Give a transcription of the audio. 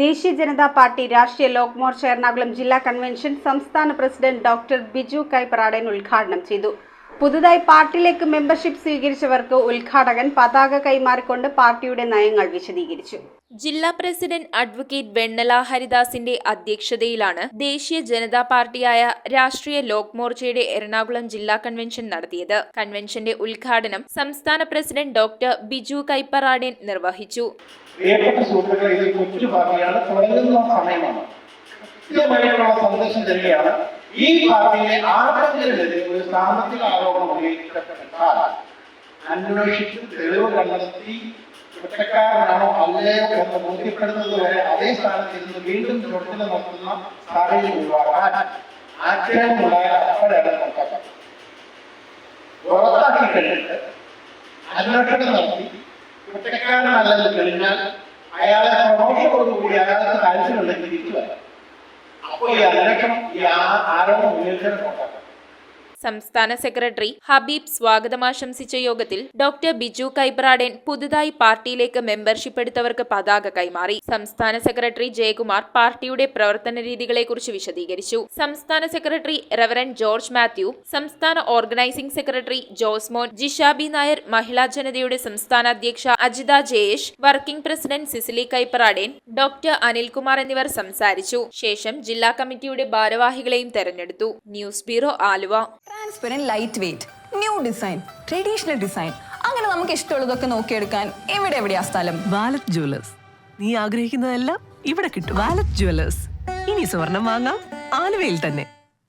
ദേശീയ ജനതാ പാർട്ടി രാഷ്ട്രീയ ലോക് മോർച്ച എറണാകുളം ജില്ലാ കൺവെൻഷൻ സംസ്ഥാന പ്രസിഡന്റ് ഡോക്ടർ ബിജു കൈപ്പറാടൻ ഉദ്ഘാടനം ചെയ്തു. പുതുതായി പാർട്ടിയിലേക്ക് മെമ്പർഷിപ്പ് സ്വീകരിച്ചവർക്ക് ഉദ്ഘാടകൻ പതാക കൈമാറിക്കൊണ്ട് പാർട്ടിയുടെ നയങ്ങൾ വിശദീകരിച്ചു. ജില്ലാ പ്രസിഡന്റ് അഡ്വക്കേറ്റ് വെണ്ണല ഹരിദാസിന്റെ അധ്യക്ഷതയിലാണ് ദേശീയ ജനതാ പാർട്ടിയായ രാഷ്ട്രീയ ലോക് മോർച്ചയുടെ എറണാകുളം ജില്ലാ കൺവെൻഷൻ നടത്തിയത്. കൺവെൻഷന്റെ ഉദ്ഘാടനം സംസ്ഥാന പ്രസിഡന്റ് ഡോക്ടർ ബിജു കൈപ്പറാടൻ നിർവഹിച്ചു. പ്രിയപ്പെട്ട സുഹൃത്തുക്കളെ, ഇത് കൊച്ചു പാർട്ടിയാണ്, തുടങ്ങുന്ന സമയമാണ്. കൃത്യമായിട്ടുള്ള സന്ദേശം തരികയാണ്. ഈ പാർട്ടിയിലെ ആർക്കെതിരെ ഒരു സാമ്പത്തിക ആരോപണം ഉന്നയിക്കപ്പെട്ടാൽ അന്വേഷിച്ച് തെളിവ് കണ്ടെത്തി കുറ്റക്കാരനാണോ അല്ലയോ എന്ന് ബോധ്യപ്പെടുന്നത് വരെ അതേ സ്ഥാനത്ത് ഇരുന്ന് വീണ്ടും ചൊട്ടിൽ നടത്തുന്ന സാഹചര്യം ഒഴിവാക്കാൻ ആക്ഷേപമുണ്ടായ അപ്പോഴാണ് കണക്കാക്കുന്നത്. പുറത്താക്കി കഴിഞ്ഞിട്ട് അന്വേഷണം നടത്തി കുറ്റക്കാരനല്ലെന്ന് തെളിഞ്ഞാൽ അയാളെ പ്രമോഷനോടുകൂടി അയാൾക്ക് താല്പര്യമുണ്ടെങ്കിൽ തിരിച്ചു വരാം. അപ്പോൾ ഈ അന്വേഷണം ഈ ആരോപണം ഉന്നയിക്കാൻ സംസ്ഥാന സെക്രട്ടറി ഹബീബ് സ്വാഗതം ആശംസിച്ച യോഗത്തിൽ ഡോക്ടർ ബിജു കൈപ്പറാടൻ പുതുതായി പാർട്ടിയിലേക്ക് മെമ്പർഷിപ്പ് എടുത്തവർക്ക് പതാക കൈമാറി. സംസ്ഥാന സെക്രട്ടറി ജയകുമാർ പാർട്ടിയുടെ പ്രവർത്തന രീതികളെക്കുറിച്ച് വിശദീകരിച്ചു. സംസ്ഥാന സെക്രട്ടറി റവറന്റ് ജോർജ് മാത്യു, സംസ്ഥാന ഓർഗനൈസിംഗ് സെക്രട്ടറി ജോസ്മോൻ, ജിഷാബി നായർ, മഹിളാ ജനതയുടെ സംസ്ഥാന അധ്യക്ഷ Ajitha Jayesh, working president Cecily Kaipparadan, doctor Anilkumar എന്നിവർ സംസാരിച്ചു. ശേഷം ജില്ലാ കമ്മിറ്റിയുടെ ഭാരവാഹികളെയും തെരഞ്ഞെടുത്തു. News bureau, Aluva. Transparent, light weight, new design, traditional design, അങ്ങനെ നമുക്ക് ഇഷ്ടമുള്ളതൊക്കെ നോക്കിയെടുക്കാൻ എവിടെയാ സ്ഥലം? Wallet Jewellers. നീ ആഗ്രഹിക്കുന്നതെല്ലാം ഇവിടെ കിട്ടും. Wallet Jewellers. ഇനി സ്വർണം വാങ്ങാം ആലുവയിൽ തന്നെ.